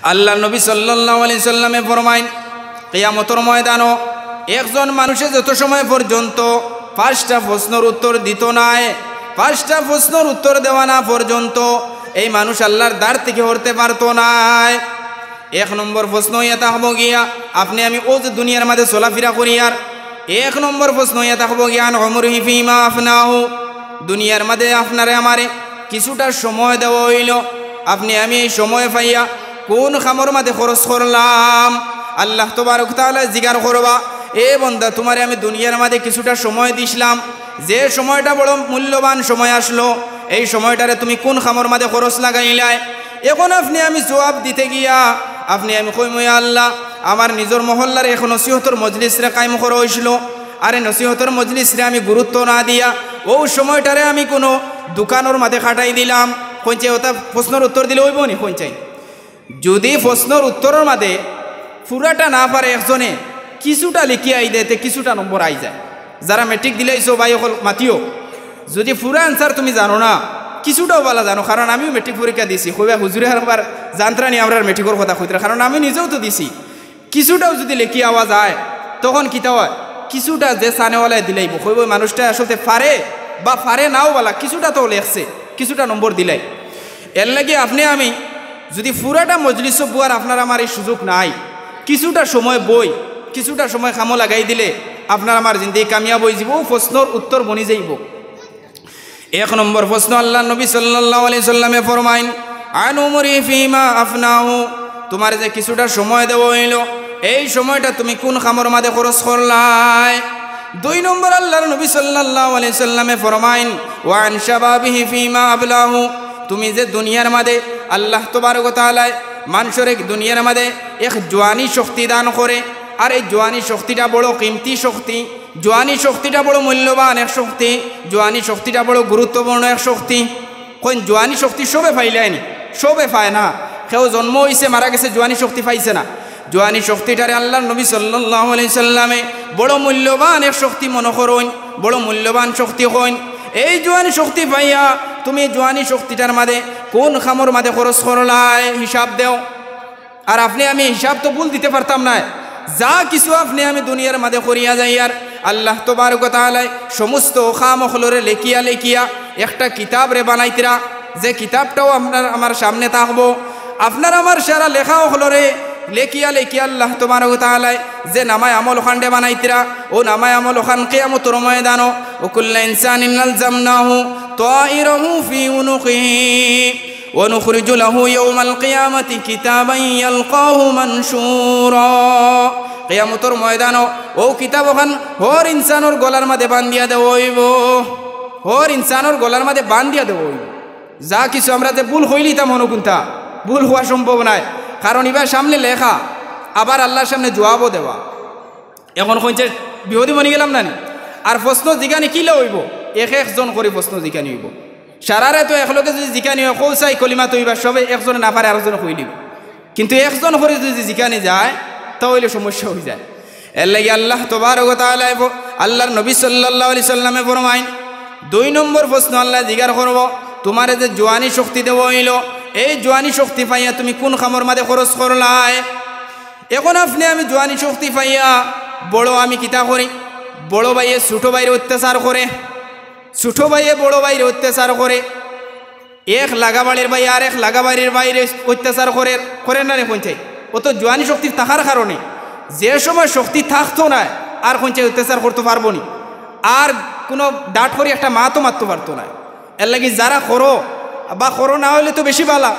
আল্লাহ নবী সাল্লাল্লাহু আলাইহি সাল্লামে ফরমাইন, কিয়ামতের ময়দানও একজন মানুষে যত সময় পর্যন্ত 5টা প্রশ্নের উত্তর দিত নাই, 5টা প্রশ্নের উত্তর দেওয়া না পর্যন্ত এই মানুষ আল্লাহর দ্বার থেকে হরতে পারতো না। 1 নম্বর প্রশ্ন ইয়া থাকবো গিয়া আপনি আমি ও যে দুনিয়ার মাঝে চলাফেরা করি, আর 1 নম্বর প্রশ্ন ইয়া থাকবো গিয়া উমরিহি ফিমা আফনাহু, দুনিয়ার মাঝে আপনারে আমারে কিছুটা সময় দেওয়া হইল, আপনি আমি এই সময় পাইয়া কোন খামর মাঝে খরচ করলাম। আল্লাহ তাবারক তাআলা জিজ্ঞাসা করবা, এ বান্দা তোমারে আমি দুনিয়ার মাঝে কিছুটা সময় দিছিলাম, যে সময়টা বড় মূল্যবান সময় আসলো, এই সময়টারে তুমি কোন খামর মাঝে খরচ লাগাইলাই। এখন আপনি আমি জবাব দিতে গিয়া আপনি আমি কইম, ইয়া আল্লাহ আমার নিজের মহল্লার এখন নসিহতর মজলিসরে কায়েম করা হয়েছিল, আরে নসিহতর মজলিসরে আমি গুরুত্ব না দিয়া ও সময়টারে আমি কোনো দোকানের মাঝে খাটাই দিলাম। কইছে ওটা প্রশ্নের উত্তর দিলে হইব নি? কইছে যদি প্রশ্নের উত্তরের মাঝে পুরাটা না পারে একজনে কিছুটা লিখি আই দেতে কিছুটা নম্বর আই যায়। যারা মেট্রিক দিলাইছো ভাই অকল মাতিও, যদি পুরা আনসার তুমি জানো না কিছুটাও বলা জানো, কারণ আমিও মেট্রিক পরীক্ষা দিছি, কইবা হুজুরে একবার জানত্রানি আমরা মেট্রিকের কথা কইতে, কারণ আমি নিজেও তো দিছি। কিছুটাও যদি লেখি আওয়া যায় তখন কিতা হয়, কিছুটা যে সানেওয়ালায় দিলাইব, কইব মানুষটা আসলে পারে বা পারে নাও বলা, কিছুটা তো লেখছে, কিছুটা নম্বর দিলাই। এর লাগে আপনি আমি যদি পুরাটা মজলিস বুয়ার আপনার আমার এই সুযোগ নাই, কিছুটা সময় বই কিছুটা সময় খামো লাগাই দিলে আপনার আমার জিন্দেগি কামিয়াব হয়ে যাব, প্রশ্নের উত্তর বনি যাইব। 1 নম্বর প্রশ্ন আল্লাহ নবী সাল্লাল্লাহু আলাইহি সাল্লামে ফরমাইন, আন উমরি ফিমা আফনাহু, তোমার যে কিছুটা সময় দেওয়া হইল এই সময়টা তুমি কোন খামর মাঝে খরচ করলাই। 2 নম্বর আল্লাহর নবী সাল্লাল্লাহু আলাইহি সাল্লামে ফরমাইন, ওয়া আন শাবাবিহি ফিমা আবলাহু, তুমি যে দুনিয়ার মাঝে আল্লাহ তাবারক ওয়া তাআলা মানুষের দুনিয়ার মাঝে এক জওয়ানি শক্তি দান করে, আর এই জওয়ানি শক্তিটা বড় কিমতি শক্তি, জওয়ানি শক্তিটা বড় মূল্যবান এক শক্তি, জওয়ানি শক্তিটা বড় গুরুত্বপূর্ণ এক শক্তি। কোন জওয়ানি শক্তি সবে পাইলেনি? সবে পায় না, কেউ জন্ম হয়েছে মারা গেছে জওয়ানি শক্তি পাইছে না। জওয়ানি শক্তিটারে আল্লাহ নবী সাল্লাল্লাহু আলাইহি সাল্লামে বড় মূল্যবান এক শক্তি মনে করুন, বড় মূল্যবান শক্তি হইন। এই জওয়ানি শক্তি পাইয়া তুমি জওয়ানি শক্তিটার মাঝে কোন খামর মাঝে খরচ করলাই হিসাব দেও। আর আপনি আমি হিসাব তো ভুল দিতে পারতাম না, যা কিছু আপনি আমি দুনিয়ার মাঝে করিয়া যাই, আর আল্লাহ তাবারক ওয়া তাআলা সমস্ত খামখলরে লেখিয়া লেখিয়া একটা কিতাব রে বানাইতিরা, যে কিতাবটাও আপনার আমার সামনে থাকবো। আপনার আমার সারা লেখা হলরে লেখিয়া লেখিয়া আল্লাহ তাবারক ওয়া তাআলা যে নামায় আমল খান্ডে বানাইতিরা, ও নামায় আমল খান কিয়ামতের ময়দানো ও কুল্লু ইনসানিন আলজামনাহু তাইরাহু ফি উনুকিহি ওয়া নুখরিজু লাহু ইয়াওমাল কিয়ামাতি কিতাবান ইয়ালকাহু মানশুরা। কিয়ামতের ময়দানো ও কিতাবখান হর ইনসানের গলার মাঝে বান্ধিয়া দেওয়া হইব, হর ইনসানের গলার মাঝে বান্ধিয়া দেওয়া হইব। যা কিছু আমরা যে ভুল হইলিতাম হনুকুন্তা ভুল হওয়া সম্ভব নয়, কারণ এবার সামনে লেখা, আবার আল্লাহর সামনে জবাবও দেওয়া। এখন কইছে বিহদি বনি গেলাম না, আর প্রশ্ন জিজ্ঞানি কিলে হইব, একজন করে প্রশ্ন জিজ্ঞানি হইব। সারারে তো একলগে যদি জিজ্ঞানি হয় কৌসাই কলিমা তো এবার সবে একজনে না পারে আরেকজনে কই দিব, কিন্তু একজন করে যদি জিজ্ঞানি যায় তাহলে সমস্যা হয়ে যায়। এর লাগে আল্লাহ তাবারক ওয়া তাআলা আল্লাহর নবী সাল্লাল্লাহু আলাইহি সাল্লামে ফরমাইন, 2 নম্বর প্রশ্ন আল্লাহ জিজ্ঞাসা করব, তোমার যে জওয়ানি শক্তি দেওয়া হইল এই জওয়ানি শক্তি পাইয়া তুমি কোন খামর মাঝে খরচ করলাই। এখন আপনি আমি জওয়ানি শক্তি পাইয়া বড় আমি কিতা করি, বড় ভাইয়ে ছোট ভাইয়ের অত্যাচার করে, ছোট ভাইয়ে বড় ভাইয়ের অত্যাচার করে, এক লাগাবাড়ির ভাই আর এক লাগাবাড়ির বাইরে অত্যাচার করে না রে পঞ্চায়েত। ও তো জওয়ানি শক্তি থাকার কারণে, যে সময় শক্তি থাকতো না আর পঞ্চায়েত অত্যাচার করতে পারবো নি, আর কোনো ডাট করে একটা মা তো মারতে পারতো না। এর লাগি যারা করো বা করো না হইলে তো বেশি ভালা,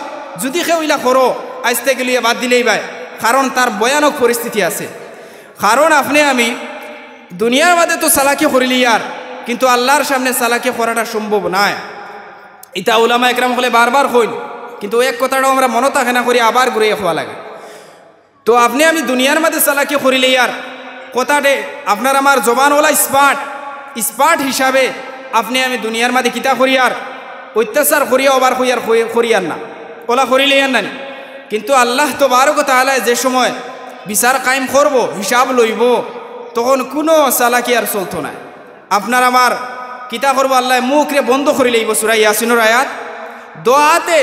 যদি কেউ ইলা করো আসতে গেলে বাদ দিলেই ভাই, কারণ তার ভয়ানক পরিস্থিতি আছে। কারণ আপনি আমি দুনিয়ার মাঝে তো চালাকি করিলি আর, কিন্তু আল্লাহর সামনে চালাকি করাটা সম্ভব নয়। এটা উলামা একরাম হলে বারবার হইল, কিন্তু এক কথাটাও আমরা মনে থাকে না করি আবার ঘুরে হওয়া লাগে। তো আপনি আমি দুনিয়ার মাঝে চালাকি করিলে আর কথাটে আপনার আমার জবান ওলা স্পার্ট হিসাবে আপনি আমি দুনিয়ার মাঝে কিতা করি আর অত্যাচার করিয়া আবার করিয়ার না, ওলা করিলে আর না। কিন্তু আল্লাহ তাবারক ওয়া তাআলা যে সময় বিচার কায়েম করব, হিসাব লইব, তখন কোনো চালাকি আর চলতো না। আপনার আমার কিতা করবো, আল্লাহ মুখরে বন্ধ করি লইব। সূরা ইয়াসিনের আয়াত, দোয়াতে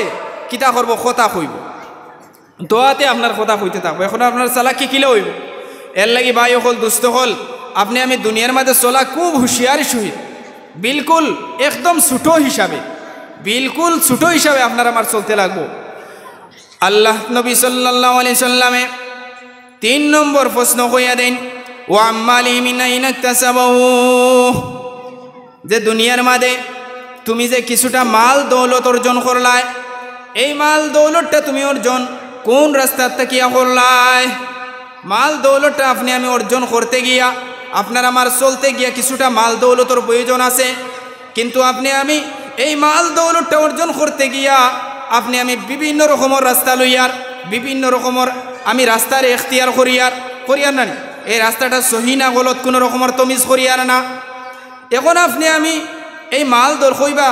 কিতা করবো, কথা কইব। দোয়াতে আপনার কথা হইতে থাকবো। এখন আপনার চালাকি কিলে হইব। এর লাগি ভাই হল দুস্থ হল আপনি আমি দুনিয়ার মাঝে চলা খুব হুঁশিয়ারি সহিত, বিলকুল একদম ছোটো হিসাবে, বিলকুল ছোটো হিসাবে আপনার আমার চলতে লাগবো। আল্লাহ নবী সাল্লাল্লাহু আলাইহি সাল্লামে 3 নম্বর প্রশ্ন কইয়া দেন, ওয়া আম্মালি মিন আইনা ইকতাসাবাহু, যে দুনিয়ার মাঝে তুমি যে কিছুটা মাল দৌলত অর্জন করলাই, এই মাল দৌলতটা তুমি অর্জন কোন রাস্তার থেকে করলাই? মাল দৌলতটা আপনি আমি অর্জন করতে গিয়া আপনার আমার চলতে গিয়া কিছুটা মাল দৌলতর প্রয়োজন আছে, কিন্তু আপনি আমি এই মাল দৌলতটা অর্জন করতে গিয়া আপনি আমি বিভিন্ন রকমের রাস্তা লইয়ার, বিভিন্ন রকমের আমি রাস্তার এখতিয়ার করিয়ার না, এই রাস্তাটা সহি না গলত কোনো রকমের তমিজ করিয়ার না। এখন আপনি আমি এই মাল দৌল কইবা,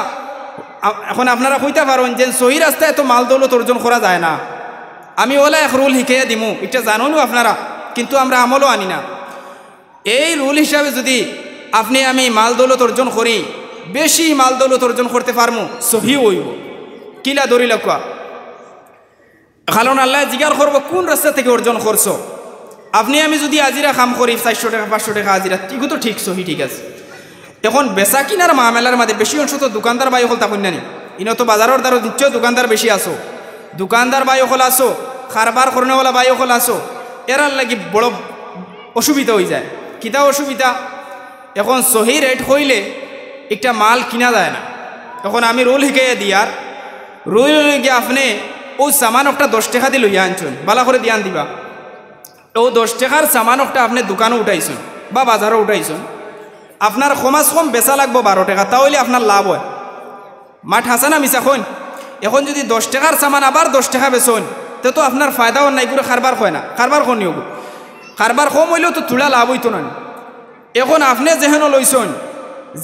এখন আপনারা কইতে পারেন যে সহি রাস্তায় তো মাল দৌলত অর্জন করা যায় না। আমি ওলা এক রুল শিখাইয়া দিমু, এটা জানুনও আপনারা, কিন্তু আমরা আমলও আনি না। এই রুল হিসাবে যদি আপনি আমি মাল দৌলত অর্জন করি, বেশি মাল দৌলত অর্জন করতে পারবো, সহি হইব। কিলা ধরি লক্ষ্য, কারণ আল্লাহ জিজ্ঞাসা করবো কোন রাস্তা থেকে অর্জন করছো। আপনি আমি যদি আজিরা কাম করি 400 টাকা 500 টাকা আজিরা, ঠিকও তো ঠিক, সহি ঠিক আছে। এখন বেচা কিনার মামেলার মাঝে বেশি অংশ তো দোকানদার বাই হল তখন নানি, ইনো তো বাজারের দ্বারা নিশ্চয় দোকানদার বেশি আসো, দোকানদার বাই হল আসো, কারবার করনেওয়ালা বাই হল আসো, এরার লাগি বড় অসুবিধা হয়ে যায়। কিতা অসুবিধা? এখন সহি রেট হইলে একটা মাল কিনা যায় না। এখন আমি রোল শিখাইয়া দিয়ার, রোল গিয়ে আপনি ও সামান একটা 10 টাকা দিয়ে লইয়া আনছেন, বালা করে দিয়ান দিবা। ও 10 টাকার সামান একটা আপনি দোকানে উঠাইছেন বা বাজারে উঠাইছেন, আপনার কমাস কম বেচা লাগবো 12 টাকা, তাহলে আপনার লাভ হয়। মাঠ হাসা না মিশা খন? এখন যদি 10 টাকার সামান আবার 10 টাকা বেচন, তো আপনার ফায়দাও নাই, করে কারবার হয় না, কারবার কমনি হব, কারবার কম হইলেও তো তুলা লাভ হইতো না। এখন আপনি যেহেন লইছেন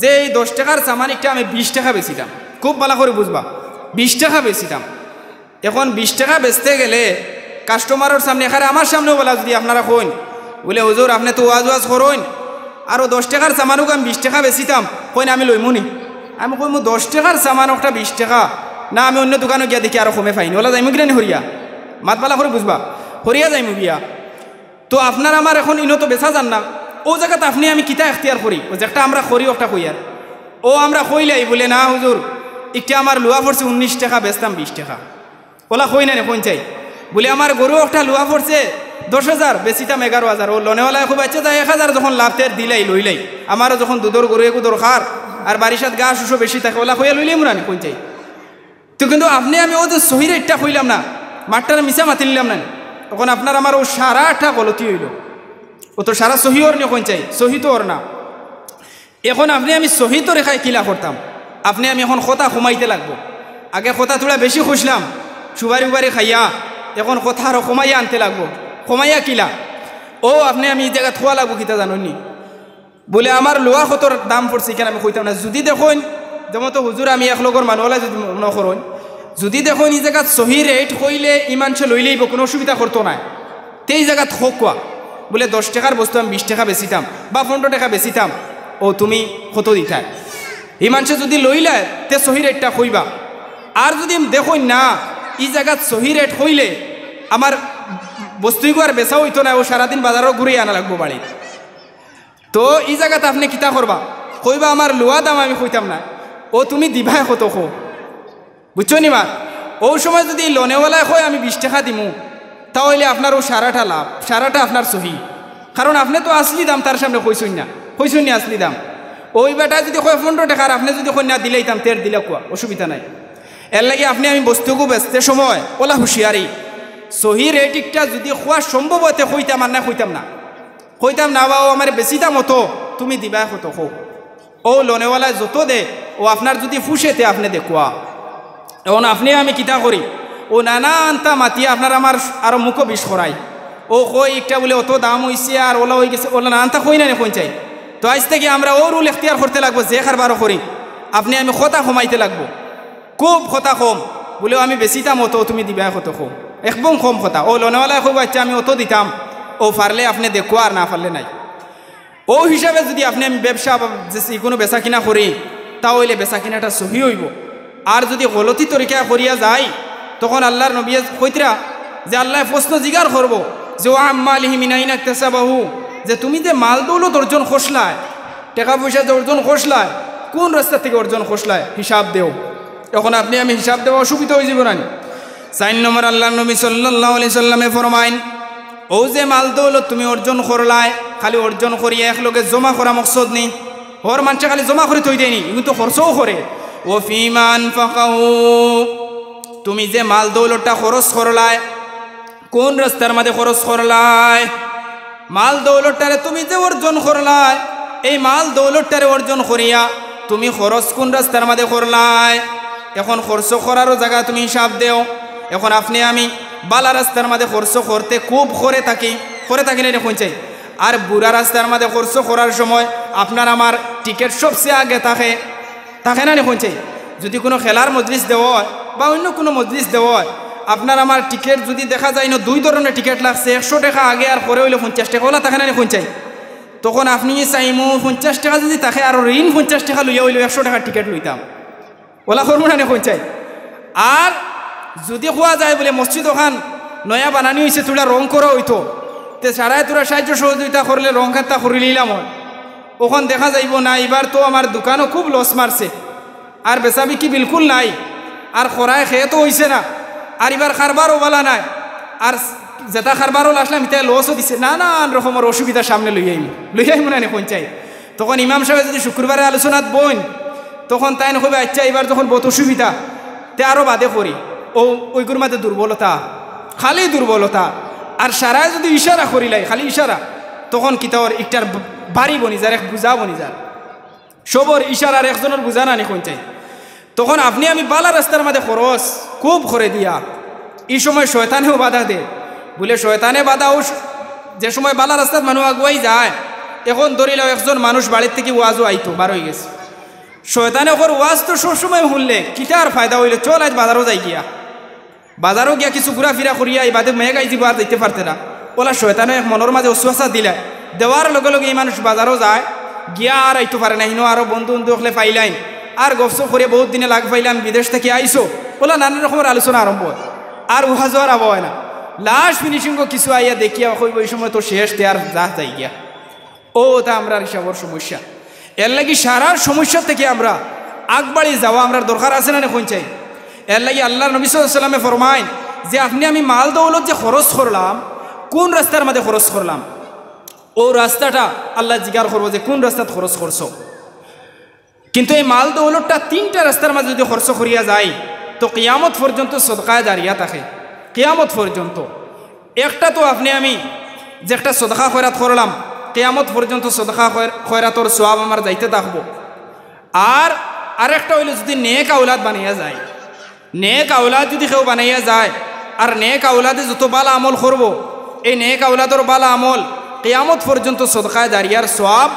যে এই 10 টাকার সামান একটা আমি 20 টাকা বেচিতাম, খুব ভালো করে বুঝবা, 20 টাকা বেচিতাম। এখন 20 টাকা বেচতে গেলে কাস্টমারের সামনে, এখানে আমার সামনেও বলা, যদি আপনারা কইন বলে হুজুর আপনি তো ওয়াজ করুন, আরও 10 টাকার সামানকে আমি 20 টাকা বেচিতাম, কইন আমি লইমুনি। আমি কইমু 10 টাকার সামান একটা 20 টাকা না, আমি অন্য দোকানে গিয়া দেখি আরও কমে পাইনি, ওলা যাইমু কিনা নি হরিয়া, মাতবালা করে বুঝবা, হরিয়া যাইমু গিয়া। তো আপনার আমার এখন ইনো তো বেচা যান না, ও জায়গাতে আপনি আমি কিতা এখতিয়ার করি, ও যেটা আমরা করি ওটা কইয়ার, ও আমরা কইলাই বলে না হুজুর একটা আমার লোয়া পড়ছে 19 টাকা, বেচতাম 20 টাকা, ওলা কই না কোন চাই বলে আমার গরু একটা লোয়া পড়ছে 10,000, বেচিতাম 11,000, ও লনেওয়ালা খুব বাচ্চা যায় 1,000 যখন লাভতের দিলাই লইলাই, আমারও যখন দুধর গরু একু দরকার আর বাড়ির সাথে গা শুশো বেশি থাকে, ওলা কইয়া লইলাই মুরানি কোন চাই। তো কিন্তু আপনি আমি ও যে সহি রেটটা কইলাম না, মাঠটার মিশা মাতি নিলাম না, তখন আপনার আমার ও সারাটা গলতি হইল, ও তো সারা সহি ওর নিয়ে কোন চাই, সহি তো ওর না। এখন আপনি আমি সহি তো রেখায় কিলা করতাম, আপনি আমি এখন কথা কমাইতে লাগবো। আগে কথা তোলা বেশি খুঁজলাম সুবারি উবারি খাইয়া, এখন কথা আরো কমাইয়া আনতে লাগবো। কমাইয়া কিলা ও আপনি আমি এই জায়গা থোয়া লাগবো, কিতা জানি বলে আমার লোয়া কতর দাম পড়ছে কেন আমি কইতাম না। যদি দেখুন যেমন তো হুজুর আমি এক লগর মানুষলা যদি নকরুন, যদি দেখুন এই জায়গাত সহি রেট কইলে ইমান সে লইলেইব, কোনো অসুবিধা করতো না, তেই জায়গাত হোক কোয়া বলে 10 টাকার বস্তু আমি 20 টাকা বেচিতাম বা 15 টাকা বেচিতাম, ও তুমি কত দিতাই ইমান সে যদি লইলে তে সহি রেটটা কইবা। আর যদি দেখুন না এই জায়গাত সহি রেট হইলে আমার বস্তুইগো আর বেচা হইতো না, ও সারাদিন বাজারও ঘুরে আনা লাগবো বাড়ি, তো এই জায়গাতে আপনি কিতা করবা, কইবা আমার লোয়া দাম আমি কইতাম না, ও তুমি দিবাই কত খো, বুঝছো নি মা। ও সময় যদি লোনেওয়ালায় কয় আমি 20 টাকা দিমু, তাহলে আপনার ও সারাটা লাভ, সারাটা আপনার সহি, কারণ আপনি তো আসলি দাম তার সামনে কইসুন না আসলি দাম। ওই বেটা যদি কয় 15 টাকা, আর আপনি যদি কন্যা দিলেইতাম তের দিলে কোয়া, অসুবিধা নাই। এর লাগে আপনি আমি বস্তুকে বেচতে সময় ওলা হুঁশিয়ারি, সহি রেটিকটা যদি খোয়া সম্ভব হতে কইতাম আর না কইতাম না, বা ও আমার বেশি দাম হতো তুমি দিবা কত খো, ও লোনেওয়ালায় যত দে ও আপনার যদি ফুসেতে আপনি দেখুয়া। এখন আপনি আমি কিতা করি, ও নানানটা মাতিয়া আপনার আমার আরো মুখো বিষ করাই, ও কই একটা বলে অত দাম হয়েছে আর ওলা হয়ে গেছে, ওলা নানানটা কই না কোন চাই। তো আজ থেকে আমরা ও রুল এখতিয়ার করতে লাগবো, যে কারবারও করি আপনি আমি কথা কমাইতে লাগবো, খুব কথা কম বলে আমি বেশি দাম অত তুমি দিবা কত কম, একদম কম কথা। ও লোনেওয়ালায় খুব আচ্ছা আমি অত দিতাম, ও পারলে আপনি দেখো আর না পারলে নাই। ও হিসাবে যদি আপনি আমি ব্যবসা যে কোনো বেচা কিনা করি, তাহলে বেচা কিনাটা সহি হইব। আর যদি গলতি তরিকা করিয়া যায়, তখন আল্লাহর নবী কইতরা যে আল্লাহ প্রশ্ন জিগার করব যে ও আম্মালিহি মিন আইনা ইকতাসাবাহু, যে তুমি যে মাল দৌলত অর্জন করছলায়, টাকা পয়সা যে অর্জন করছলায়, কোন রাস্তা থেকে অর্জন করছলায় হিসাব দেও। এখন আপনি আমি হিসাব দেওয়া অসুবিধা হয়ে যাব না। 4 নম্বর আল্লাহ নবী সাল্লাল্লাহু আলাইহি সাল্লামে ফরমাইন, ও যে মাল দৌলত তুমি অর্জন করলায়, খালি অর্জন করিয়া একলগে জমা করা মকসদ নেই। হর মানুষে খালি জমা করে থই দেয়নি, কিন্তু খরচও করে। ও ফিমা আনফাকাহু, তুমি যে মাল দৌলতটা খরচ করলায়, কোন রাস্তার মধ্যে খরচ করলায়। মাল দৌলতটারে তুমি যে অর্জন করলায়, এই মাল দৌলতটারে অর্জন করিয়া তুমি খরচ কোন রাস্তার মধ্যে করলায়। এখন খরচ করারও জায়গা তুমি হিসাব দেও। এখন আপনি আমি বালা রাস্তার মধ্যে খরচ করতে খুব করে থাকি না দেখুন চাই। আর বুড়া রাস্তার মধ্যে খরচ করার সময় আপনার আমার টিকিট সবচেয়ে আগে থাকে না দেখুন চাই। যদি কোনো খেলার মজলিস দেওয়া হয় বা অন্য কোনো মজলিস দেওয়া হয়, আপনার আমার টিকিট যদি দেখা যায় না 2 ধরনের টিকিট লাগছে, 100 টাকা আগে আর পরে হইলে 50 টাকা ওলা থাকে না দেখুন চাই। তখন আপনি চাইমো 50 টাকা যদি থাকে আর ঋণ 50 টাকা লইয়া হইলে 100 টাকার টিকিট লইতাম, ওলা করবো না দেখুন চাই। আর যদি খোয়া যায় বলে মসজিদ ওখান নয়া বানানি হয়েছে, তোরা রং করা হইতো, তে সারায় তোরা সাহায্য সহযোগিতা করলে রং খাতা করে নিলাম হয়। ওখান দেখা যাইব না এবার তো আমার দোকানও খুব লস মারছে, আর বেচাবি কি বিলকুল নাই, আর খরায় খেয়ে তো হয়েছে না, আর এবার খারবারও বলা নাই, আর যেটা খারবারও আসলাম এটা লসও দিছে, নানান রকমের অসুবিধার সামনে লই আইম না এখন চাই। তখন ইমাম সাহেব যদি শুক্রবারে আলোচনাত বইন, তখন তাই নকবে আচ্ছা এবার যখন বহুত অসুবিধা তে আরও বাদে করি, ওইগুর মাঝে দুর্বলতা, খালি দুর্বলতা। আর সারায় যদি ইশারা করিলাই খালি ইশারা, তখন কিতার একটার বাড়ি বনি যার, এক বুঝা বনি যার, সবর ইশারার একজনের বুঝা না নিখন চাই। তখন আপনি আমি বালা রাস্তার মাঝে খরচ খুব করে দিয়া, এই সময় শয়তানেও বাধা দে বলে, শয়তানে বাধাও যে সময় বালা রাস্তার মানুষ আগুয়াই যায়। এখন ধরিলাও একজন মানুষ বাড়ির থেকে ওয়াজও আইতো, বার হয়ে গেছে, শয়তানে ওর ওয়াজ তো সবসময় শুনলে কিটার ফায়দা হইলে, চল আজ বাজারও যাই গিয়া, বাজারও গিয়া কিছু ঘুরাফিরা করিয়া এই বাদে মেঘ আইজি আর যাইতে পারতে না। ওলা শয়তানে এক মনের মাঝে অশ্বাসা দিলে, দেওয়ার লগে লগে এই মানুষ বাজারও যায় গিয়া আর আইতে পারে না। হিনো আরও বন্ধু হলে পাইলাইন, আর গপসপ করে বহুত দিনে লাগ পাইলাম, বিদেশ থেকে আইসো, ওলা নানান রকমের আলোচনা আরম্ভ হয়, আর উহা যাওয়ার আবহাওয়া হয় না। লাস্ট ফিনিশিং কিছু আইয়া দেখিয়া কইব ওই সময় তো শেষ, তে আর যা যাই গিয়া। ও তা আমরা হিসাবর সমস্যা। এর লাগি সারার সমস্যা থেকে আমরা আগবাড়ি যাওয়া আমরা দরকার আছে না এখন চাই। এর লাগি আল্লাহ নবী সাল্লাল্লাহু আলাইহি ওয়াসাল্লামে ফরমাইন যে আপনি আমি মাল দৌলত যে খরচ করলাম, কোন রাস্তার মধ্যে খরচ করলাম, ও রাস্তাটা আল্লাহ জিজ্ঞার করবো যে কোন রাস্তাত খরচ করছো। কিন্তু এই মাল দৌলতটা 3টা রাস্তার মাঝে যদি খরচ করিয়া যায়, তো কিয়ামত পর্যন্ত সদকায়ে জারিয়া থাকে, কিয়ামত পর্যন্ত। একটা তো আপনি আমি যে একটা সদকা খয়রাত করলাম, কিয়ামত পর্যন্ত সদকা খয়রাতর সওয়াব আমার যাইতে থাকবো। আর আরেকটা হইল যদি নেক আওলাদ বানাইয়া যায়, নেক আওলাদ যদি কেউ বানাইয়া যায়, আর নেক আওলাদে যত বালা আমল করব, এই নেক আওলাদর বালা আমল কিয়ামত পর্যন্ত সদকায়ে জারিয়ার সওয়াব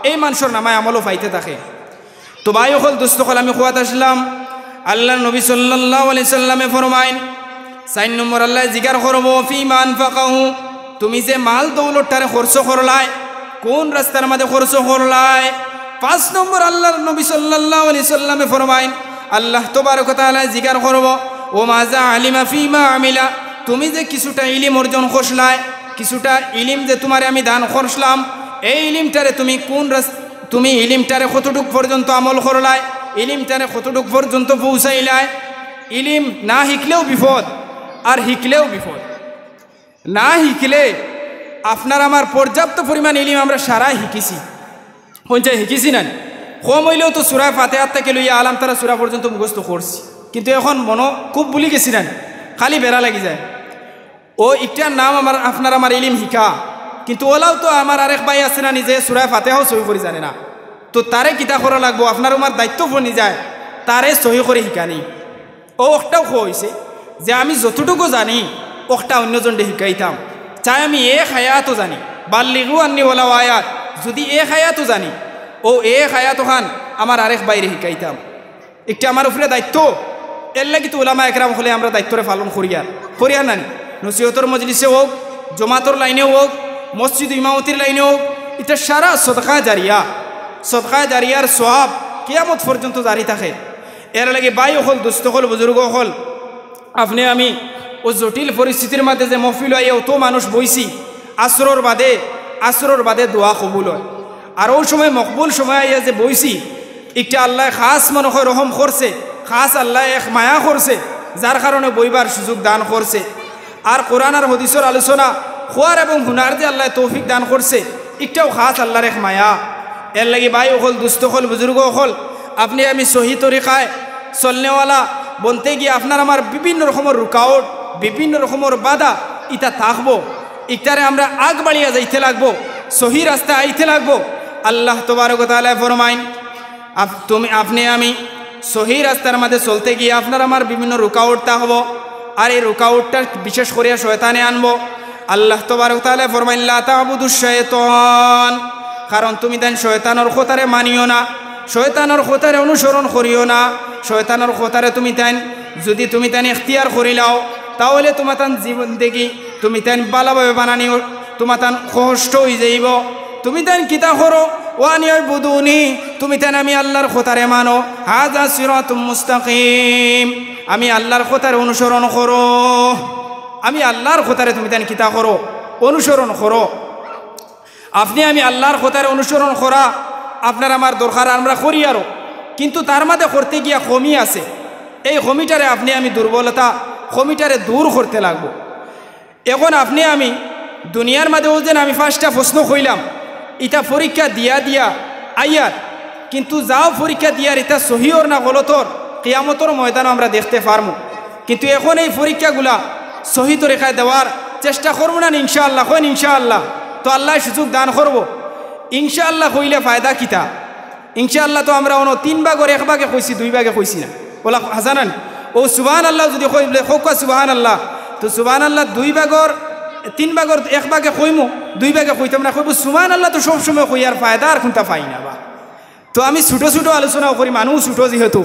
এই মানুষের নামায় আমলও পাইতে থাকে। তো ভাই হল দোস্ত হল, আমি খোয়াত আসলাম, আল্লাহ নবী সাল্লাল্লাহু আলাইহি সাল্লামে ফরমাইন 4 নম্বর আল্লাহ জিগার করবো ফিমা আনফাকাহু, তুমি যে মাল দৌলতটারে খরচ করলাই, কোন রাস্তার মধ্যে খরচ করলাই। 5 নম্বর আল্লাহ নবী সাল্লাল্লাহু আলাইহি সাল্লামে ফরমাইন, আল্লাহ তাবারক ওয়া তাআলা জিগার করবো ও মাজা আলিমা ফিমা আমিলা, তুমি যে কিছুটা ইলিম অর্জন করছলাই, কিছুটা ইলিম যে তোমারে আমি দান করছলাম, এই ইলিমটারে তুমি ইলিমটারে কতটুক পর্যন্ত আমল করলাই, ইলিমটারে কতটুক পর্যন্ত পৌঁছাইলাই। ইলিম না শিখলেও বিপদ, আর শিখলেও বিপদ। না শিখলে আপনার আমার পর্যাপ্ত পরিমাণ ইলিম আমরা সারাই শিখিছি, পঞ্চায় শিখিছি না, কম হইলেও তো সূরা ফাতিহা থেকে লইয়া আলাম তারা সূরা পর্যন্ত মুখস্থ করছি, কিন্তু এখন মনো খুব ভুলি গেছি না, খালি বেড়া লাগি যায়। ও একটার নাম আপনার আমার ইলিম শিখা, কিন্তু ওলাও তো আমার আরেক ভাই আছে না, নিজে সূরা ফাতিহাও সহি করে জানে না, তো তারে কিতা করা লাগবো, আপনার আমার দায়িত্ব বনি যায় তারে সহি করে শিকানি। ও একটাও হয়েছে যে আমি যতটুকু জানি ওটা অন্যজনকে শিকাইতাম, চাই আমি এক হায়াতও জানি, বাল্লিগু আন্নি ওয়ালাউ আয়াত, যদি এক হায়াতও জানি, ও এক হায়াত খান আমার আরেক বাইরে শিকাইতাম। একটা আমার উপরে দায়িত্ব, এর লাগি তো উলামা একরাম হলে আমরা দায়িত্বরে পালন করিয়ার নানি, নসিহতর মজলিসে হোক, জমাতর লাইনে হোক, মসজিদ ইমামতির লাইনে হোক, এটা সারা সদকা জারিয়া, সদকা জারিয়ার সওয়াব কিয়ামত পর্যন্ত জারি থাকে। এর লাগে ভাই হল, দুস্থ হল, বুজুর্গ হল, আপনি আমি ও জটিল পরিস্থিতির মাঝে যে মহফিল হয় অত মানুষ বইছি আসরর বাদে দোয়া কবুল হয়। আর ওই সময় মকবুল সময় আইয়া যে বইছি একটা আল্লাহ খাস মনে হয় রহম করছে, খাস আল্লাহ এক মায়া করছে, যার কারণে বইবার সুযোগ দান করছে। আর কোরআন আর হদিসের আলোচনা খোয়ার এবং হুনার যে আল্লাহ তৌফিক দান করছে, একটাও খাস আল্লাহর এক মায়া। এর লাগি ভাই হল, দুস্থ হল, বুজুর্গ হল, আপনি আমি সহি তরিকায় চলনেওয়ালা বলতে গিয়ে আপনার আমার বিভিন্ন রকমের রুকাওট, বিভিন্ন রকমের বাধা ইটা থাকবো। ইটারে আমরা আগ বাড়িয়া যাইতে লাগবো, সহি রাস্তায় আইতে লাগবো। আল্লাহ তবারক ওয়া তাআলা ফরমাইন, আপনি আমি সহি রাস্তার মধ্যে চলতে গিয়ে আপনার আমার বিভিন্ন রুকাওট থাকবো। আর এই রুকাওটটা বিশেষ করে শয়তানে আনবো। আল্লাহ তবারক ওয়া তাআলা ফরমাইন, লা তা'বুদুশ শাইতান, কারণ তুমি দেন শয়তানের কথারে মানিও না, শয়তানের কথারে অনুসরণ করিও না। শয়তানের কথারে তুমি তেন যদি তুমি তেন ইখতিয়ার করিলাও, তাহলে তোমার তান জীবন দেখি তুমি তেন ভালোভাবে বানানিও তোমার তান কষ্ট হয়ে যাইব। তুমি তেন কিতা করো, ওয়ানিয়াবুদুনি, তুমি তেন আমি আল্লাহর কথারে মানো। হাযা সিরাতুম মুস্তাকিম, আমি আল্লাহর কথারে অনুসরণ করো, আমি আল্লাহর কথারে তুমি তেন কিতা করো, অনুসরণ করো। আপনি আমি আল্লাহর কথারে অনুসরণ করা আপনার আমার দরকার, আমরা করি আরও, কিন্তু তার মাঝে করতে গিয়া কমি আছে। এই কমিটারে আপনি আমি দুর্বলতা কমিটারে দূর করতে লাগবো। এখন আপনি আমি দুনিয়ার মাঝেও যেন আমি 5টা প্রশ্ন কইলাম, এটা পরীক্ষা দিয়া আইয়ার, কিন্তু যাও পরীক্ষা দিয়ার এটা সহিওর না গলতর কিয়ামতর ময়দান আমরা দেখতে পারবো। কিন্তু এখন এই পরীক্ষাগুলা সহি তরিকায় দেওয়ার চেষ্টা করবো না ইনশাআল্লাহ। কইন ইনশাআল্লাহ, তো আল্লাহ সুযোগ দান করবো। ইনশাআল্লাহ কইলে ফায়দা কিতা? ইনশাআল্লাহ তো আমরা অন্য 3 ভাগের 1 ভাগে কইছি, 2 ভাগে কইছি না। ওলা হাসানান ও সুবহানাল্লাহ যদি কইলে হোক সুবহানাল্লাহ, তো সুবহানাল্লাহ 2 ভাগের 3 ভাগের 1 ভাগে কইমু, 2 ভাগে কইতাম না, কইব সুবহানাল্লাহ তো সব সময় কই আর ফায়দা আর কোনটা পাই না। বা তো আমি ছোটো ছোটো আলোচনাও করি, মানুষ ছোটো যেহেতু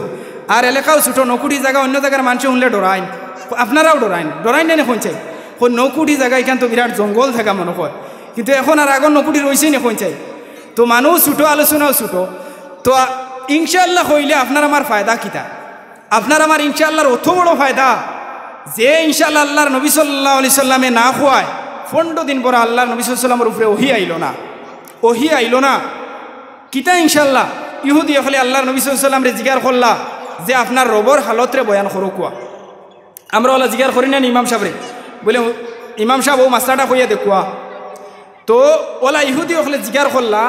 আর এলাকাও ছোটো, 9 কোটি জায়গা অন্য জায়গার মানুষ শুনলে ডরাইন, আপনারাও ডরাইন না শুনছে। 9 কোটি জায়গা এখান তো বিরাট জঙ্গল থাকা মনে হয়, কিন্তু এখন আর আগর 9 কোটি রয়েছেই না শুনছে। তো মানুষ ছোটো, আলোচনাও ছোটো। তো ইনশাআল্লাহ কইলে আপনার আমার ফায়দা কিতা? আপনার আমার ইনশাআল্লাহর অত বড় ফায়দা যে ইনশাআল্লাহ আল্লাহর নবী সাল্লাল্লাহু আলাইহি সাল্লামে না খোয়ায় 15 দিন পরে আল্লাহর নবী সাল্লাল্লাহু আলাইহি সাল্লামের উপরে ওহি আইলো না। কিতা ইনশাআল্লাহ ইহুদি হলে আল্লাহর নবী সাল্লাল্লাহু আলাইহি সাল্লামরে জিজ্ঞাসা করলা যে আপনার রবর হালতরে বয়ান করো কুয়া। আমরা ওলা জিজ্ঞাসা করি না ইমাম সাহেবরে, বলে ইমাম সাহেব ও মাসলাটা কইয়া দেখুয়া। তো ওলা ইহুদি হলে জিজ্ঞাসা করলা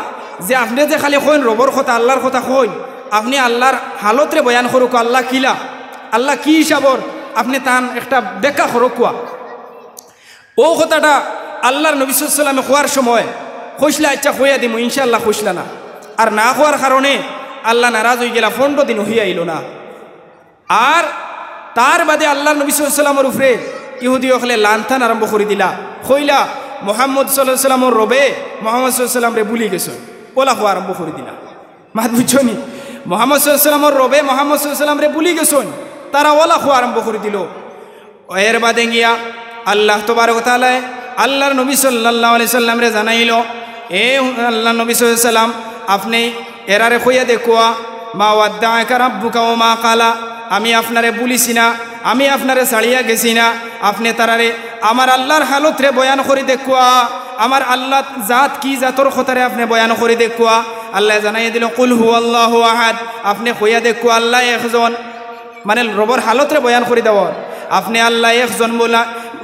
যে আপনি যে খালি কইন রবর কথা, আল্লাহর কথা কইন, আপনি আল্লাহর হালতরে বয়ান করো কুয়া, আল্লাহ কিলা, আল্লাহ কি হিসাবর, আপনি তান একটা ব্যাখ্যা করো কুয়া। ও কথাটা আল্লাহর নবী সাল্লাল্লাহু আলাইহি সাল্লামে খোয়ার সময় কইসলা, আচ্ছা কইয়া দিমু, ইনশাআল্লাহ কইসলা না। আর না হওয়ার কারণে আল্লাহ নারাজ হয়ে গেলা, 15 দিন হইয়া আইল না। আর তার বাদে আল্লাহর নবী সাল্লাল্লাহু আলাইহি সাল্লামের উপরে ইহুদি হলে লান্থান আরম্ভ করে দিলা, কইলা মুহাম্মদ সাল্লাল্লাহু আলাইহি সাল্লামের রবে মুহাম্মদ সাল্লাল্লাহু আলাইহি সাল্লাম রে ভুলি গেছে, ওলা হওয়া আরম্ভ করে দিলা। মাত বুঝছনি, মুহাম্মদ সাল্লাল্লাহু আলাইহি সাল্লামের রবে মুহাম্মদ সাল্লাল্লাহু আলাইহি সাল্লাম রে ভুলি গেছেন, তারা ওলা হওয়া আরম্ভ করে দিল। এর বাদে গিয়া আল্লাহ তাবারক ওয়া তাআলা আল্লাহর নবী সাল্লাল্লাহু আলাইহি সাল্লাম রে জানাইল, এ আল্লাহর নবী সাল্লাল্লাহু আলাইহি সাল্লাম আপনি এরারে কইয়া দেখুয়া, মা ওয়াদ্দাআকা রাব্বুকা ওয়া মা কালা, আমি আপনারে বলিছি না, আমি আপনারে ছাড়িয়া গেছি না, আপনি তারারে আমার আল্লাহর হালতরে বয়ান করে দেখুয়া, আমার আল্লাহ জাত কি জাতর কথারে আপনি বয়ান করে দেখুয়া। আল্লাহ জানাইয়া দিল কুল হুয়াল্লাহু আহাদ, আপনি কইয়া দেখুয়া আল্লাহ একজন, মানে রবর হালতরে বয়ান করে দেওয়ার, আপনি আল্লাহ একজন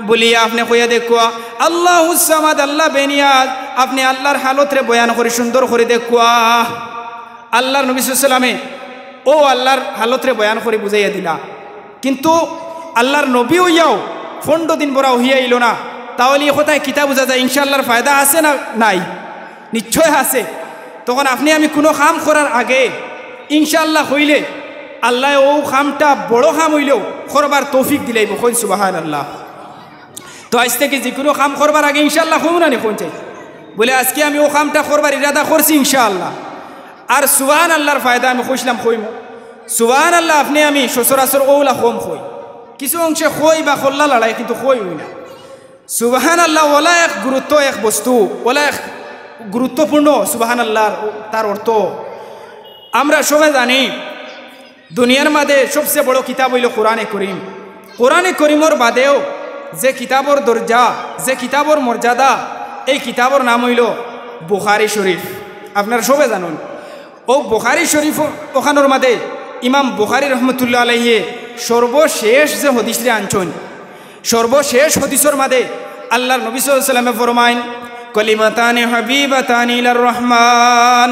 বলিয়া আপনি কইয়া দেখুয়া আল্লাহুস সামাদ, আল্লাহ বেনিয়াদ, আপনি আল্লাহর হালতরে বয়ান করে সুন্দর করে দেখুয়া। আল্লাহর নবী সাল্লাল্লাহু আলাইহি সাল্লামে ও আল্লাহর হালতরে বয়ান করে বুঝাইয়া দিলা, কিন্তু আল্লাহর নবী হইয়াও 15 দিন পরা হইয়া আইল না। তাহলে এ কথায় কিতা বোঝা যায়? ইনশাআল্লাহর ফায়দা আছে না নাই? নিশ্চয় আছে। তখন আপনি আমি কোনো কাম করার আগে ইনশাআল্লাহ হইলে আল্লাহ ও কামটা বড় কাম হইলেও করবার তৌফিক দিলাইব। কই সুবহানাল্লাহ। তো আজ থেকে যে কোনো কাম করবার আগে ইনশাআল্লাহ হইব না কোন চাই, বলে আজকে আমি ও কামটা করবার ইরাদা করছি ইনশাআল্লাহ। আর সুবহানাল্লাহর ফায়দা আমি কইছিলাম কইমু। সুবহানাল্লাহ আপনি আমি সচরাচর ওলা কম কই, কিছু অংশে কই বা খল্লা লড়াই, কিন্তু কই হই না। সুবহানাল্লাহ ওলা এক গুরুত্ব, এক বস্তু, ওলা এক গুরুত্বপূর্ণ। সুবহানাল্লাহর তার অর্থ আমরা সবাই জানি। দুনিয়ার মাঝে সবচেয়ে বড় কিতাব হইল কোরআনে করিম। কোরআনে করিমর বাদেও যে কিতাবর দরজা, যে কিতাবর মর্যাদা, এই কিতাবর নাম হইল বুখারী শরীফ। আপনারা সবে জানুন। ও বুখারী শরীফ ওখানোর মাঝে ইমাম বুখারী রহমতুল্লাহ আলাইহি সর্বশেষ যে হদিসরে আনছেন, সর্বশেষ হদিসর মাঝে আল্লাহর নবী সাল্লাল্লাহু আলাইহি ওয়াসাল্লামে ফরমাইন, কলিমাতানি হাবিবাতানি ইলার রহমান,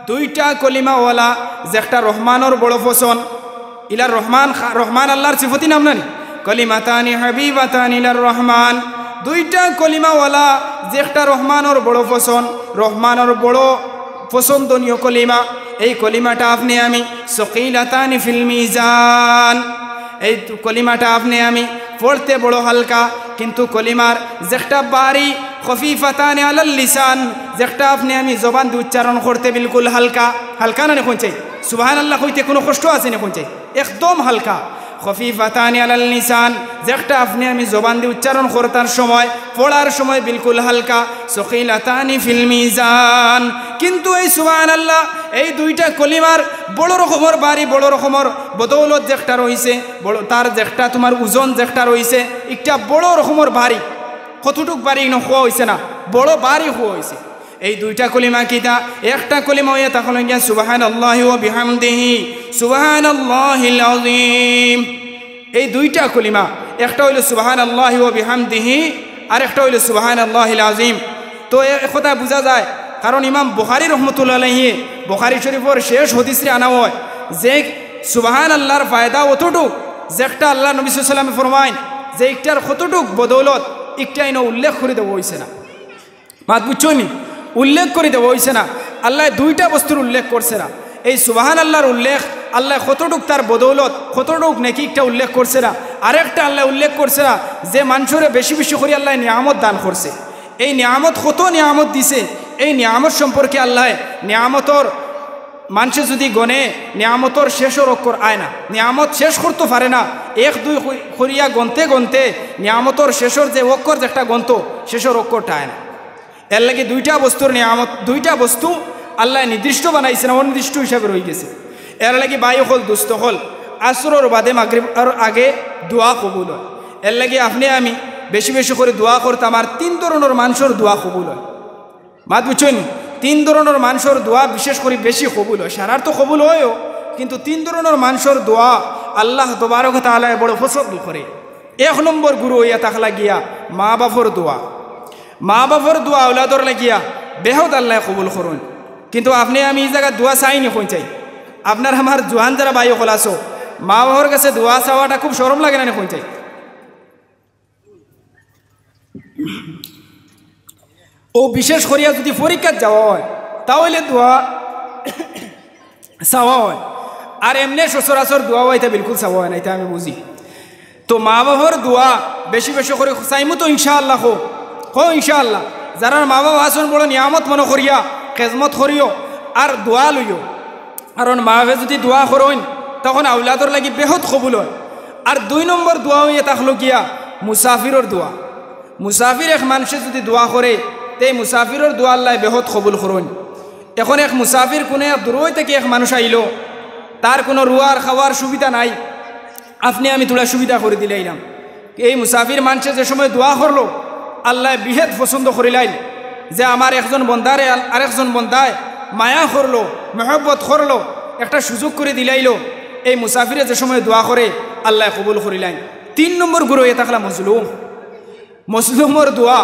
দুইটা কলিমাওয়ালা যে একটা রহমানের বড় পছন্দ। ইলার রহমান, রহমান আল্লাহর সিফতি নাম নানি। কলিমাতানি হাবিবাতানি ইলার রহমান, দুইটা কলিমাওয়ালা যে একটা রহমানের বড় পছন্দ, রহমানের বড় পছন্দনীয় কলিমা। এই কলিমাটা আপনি আমি সকিলাতানি ফিল মিজান, এই কলিমাটা আপনি আমি পড়তে বড় হালকা, কিন্তু কলিমার যেটা বাড়ি খফিফাতানি আলাল লিসান, যেটা আপনি আমি জবান দিয়ে উচ্চারণ করতে বিলকুল হালকা। হালকা না নেখন চাই, সুবহানাল্লাহ কইতে কোনো কষ্ট আছে নেখন চাই, একদম হালকা। খফিফাতানি আলাল লিসান, যেটা আপনি আমি জবান দিয়ে উচ্চারণ করতার সময়, পড়ার সময় বিলকুল হালকা। সকিলাতানি ফিল মিজান, কিন্তু এই সুবহানাল্লাহ এই দুইটা কলিমার বড় রকমের বাড়ি, বড় রকমের বদৌলত যেটা রয়েছে, বড় তার যেটা তোমার ওজন যেটা রয়েছে, একটা বড় রকমের বাড়ি। কতটুক বাড়ি খোয়া হয়েছে না, বড় বাড়ি খোয়া হয়েছে। এই দুইটা কলিমা কিতা? একটা কলিমা হইয়া তাহলে গিয়া সুবহানাল্লাহি ওয়া বিহামদিহি সুবহানাল্লাহিল আযীম। এই দুইটা কলিমা, একটা হইল সুবহানাল্লাহি ওয়া বিহামদিহি আর একটা হইল সুবহানাল্লাহিল আযীম। তো এই কথা বোঝা যায়, কারণ ইমাম বুখারী রহমতুল্লাহ আলাইহি বুখারী শরীফের শেষ হদিসে আনা হয় যে সুবহানাল্লাহর ফায়দা অতটুক, যেটা আল্লাহ নবী সাল্লাল্লাহু আলাইহি ওয়াসাল্লাম ফরমাইন যে একটার কতটুক বদৌলত একটা ইনো উল্লেখ করে দেওয়া হয়েছে না। মাত বুঝছো নি? উল্লেখ করে দেওয়া হয়েছে না। আল্লাহ দুইটা বস্তুর উল্লেখ করছে না। এই সুবহানাল্লাহর উল্লেখ আল্লাহ কতটুক তার বদৌলত, কতটুক নাকি একটা উল্লেখ করছে না। আরেকটা আল্লাহ উল্লেখ করছে না যে মানুষের বেশি বেশি করে আল্লাহ নিয়ামত দান করছে। এই নিয়ামত কত নিয়ামত দিছে, এই নিয়ামত সম্পর্কে আল্লাহ নিয়ামতর মানুষে যদি গনে নিয়ামতর শেষর অক্ষর আয় না, নিয়ামত শেষ করতে পারে না। এক দুই করিয়া গনতে গনতে নিয়ামতর শেষর যে অক্ষর যেটা গন্ত, শেষর অক্ষরটা আয় না। এর লাগে দুইটা বস্তুর নিয়ামত, দুইটা বস্তু আল্লাহ নির্দিষ্ট বানাইছে না, অনির্দিষ্ট হিসাবে রয়ে গেছে। এর লাগে বায়ু হল দুস্থ হল আসরর বাদে মাগরিবের আগে দোয়া কবুল হয়। এর লাগে আপনি আমি বেশি বেশি করে দোয়া করতাম। আর তিন ধরনের মানুষের দোয়া কবুল হয়। মাত বুঝছেন? তিন ধরনের মানুষের দোয়া বিশেষ করে বেশি কবুল হয়। সারার তো কবুল হয়ও, কিন্তু তিন ধরনের মানুষের দোয়া আল্লাহ তবারক ওয়া তাআলা বড় পছন্দ করে। এক নম্বর গুরু হইয়া তাকলা গিয়া মা বাপর দোয়া। মা বাপর দোয়া আওলাদর লাগিয়া বেহদ আল্লাহ কবুল করুন। কিন্তু আপনি আমি এই জায়গায় দোয়া চাইনি কোন চাই? আপনার আমার জোয়ান যারা বায়ু হল আসো, মা বাবার কাছে দোয়া চাওয়াটা খুব শরম লাগে না কোন চাই? ও বিশেষ করিয়া যদি পরীক্ষার যাওয়া হয় তাহলে দোয়া চাওয়া হয়। আর এমনি সচরাচর দোয়া হয় এটা বিলকুল চাওয়া হয় না, এটা আমি বুঝি। তো মা বাবার দোয়া বেশি বেশি করে চাইমু তো ইনশাআল্লাহ হো ইনশাআল্লাহ। যারা মা বাবা আসন বড় নিয়ামত মনে করিয়া খেজমত করিও আর দোয়া লইও। কারণ মা বাবা যদি দোয়া করেন তখন আউলাদর লাগি বেহদ কবুল হয়। আর দুই নম্বর দোয়া হইয়া থাকলো গিয়া মুসাফিরের দোয়া। মুসাফির এক মানুষে যদি দোয়া করে এই মুসাফিরের দোয়া আল্লাহ বেহদ কবুল করুন। এখন এক মুসাফির কোনে দূরই থেকে এক মানুষ আইল, তার কোনো রুয়ার খাওয়ার সুবিধা নাই, আপনি আমি তোলা সুবিধা করে দিলাইলাম। এই মুসাফির মানুষে যে সময় দোয়া করলো আল্লাহ বিহেদ পছন্দ করিলাইল যে আমার একজন বন্দারে আরেকজন বন্দায় মায়া করলো, মহব্বত করলো, একটা সুযোগ করে দিলাইল। এই মুসাফিরে যে সময় দোয়া করে আল্লাহ কবুল করিলাইন। তিন নম্বর গুরু হয়ে থাকলা মজলুম। মজলুমর দোয়া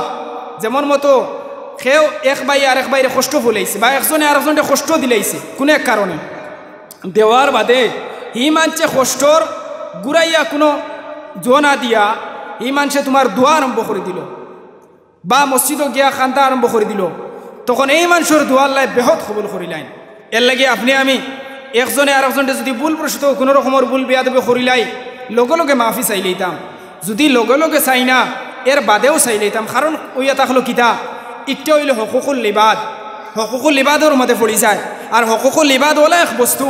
যেমন মতো কেউ এক বাই আরেক বাইরে কষ্ট বলাইছে বা একজনে আরেকজনকে কষ্ট দিলাইছে কোনো এক কারণে, দেওয়ার বাদে হি মানছে কষ্টর গুড়াইয়া কোনো জো না দিয়া হি মানছে তোমার দোয়া আরম্ভ করে দিল বা মসজিদও গিয়া খান্দা আরম্ভ করে দিল, তখন এই মানুষের দোয়া আল্লাহ বেহদ কবুল করিলাইন। এর লাগে আপনি আমি একজনে আরেকজনকে যদি ভুল প্রসূত কোনো রকমের ভুল বেয়াদবি করিলাই লগে লগে মাফি চাই লইতাম। যদি লগে লগে চাই না এর বাদেও চাই লইতাম। কারণ ওইয়া থাকলো কিতা একটা হইলে হকুকুল লিবাদ, হকুকুল লিবাদর মধ্যে পড়ি যায়। আর হকুকুল লিবাদ হলো এক বস্তু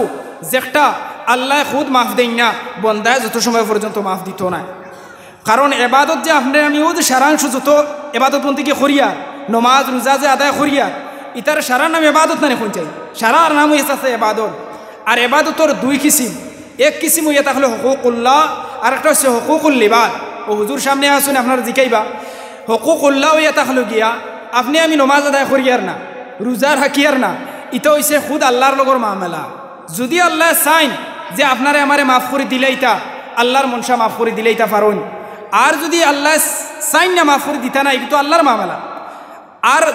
যেটা আল্লাহ খুদ মাফ দেন না, বন্দায় যত সময় পর্যন্ত মাফ দিত না। কারণ এবাদত যে আপনি আমি ও যে সারাংশ যত এবাদত বন্দিকে করিয়া নমাজ রোজা যে আদায় করিয়া ইতার সারার নাম এবাদত না এখন চাই, সারার নাম হয়েছে আছে এবাদত। আর এবাদতর দুই কিসিম, এক কিসিম হইয়া থাকলে হকুকুল্লাহ আর একটা হচ্ছে হকুকুল লিবাদ। ও হুজুর সামনে আসুন আপনার জিকাইবা হকুকুল্লাহ ইয়া তাহলো গিয়া আপনি আমি নমাজ আদায় করিয়ার না রোজার হাকিয়ার না ইটা হইছে খুদ আল্লাহর লগর মামলা যদি আল্লাহ চাইন যে আপনারে আমারে মাফ করে দিলে ইটা আল্লাহর মনসা মাফ করে দিলে ইটা পারুন আর যদি আল্লাহ চাইন না মাফ করে দিতা না এটা তো আল্লাহর মামলা আর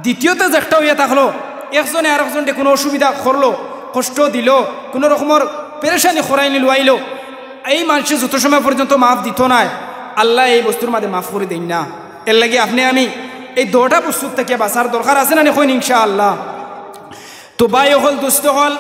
দ্বিতীয়ত যেটা হইয়া থাকলো একজনে আর একজনকে কোনো অসুবিধা করলো কষ্ট দিল কোনো রকমের পেরেশানি খরাই নিল আইলো এই মানুষের যত সময় পর্যন্ত মাফ দিত না আল্লাহ এই বস্তুর মাঝে মাফ করে দিন না এর লাগে আপনি আমি এই দুটা বস্তুর থেকে বাঁচার দরকার আছে না দেখুন ইনশাআল্লাহ তো ভাই হল দুস্থ হল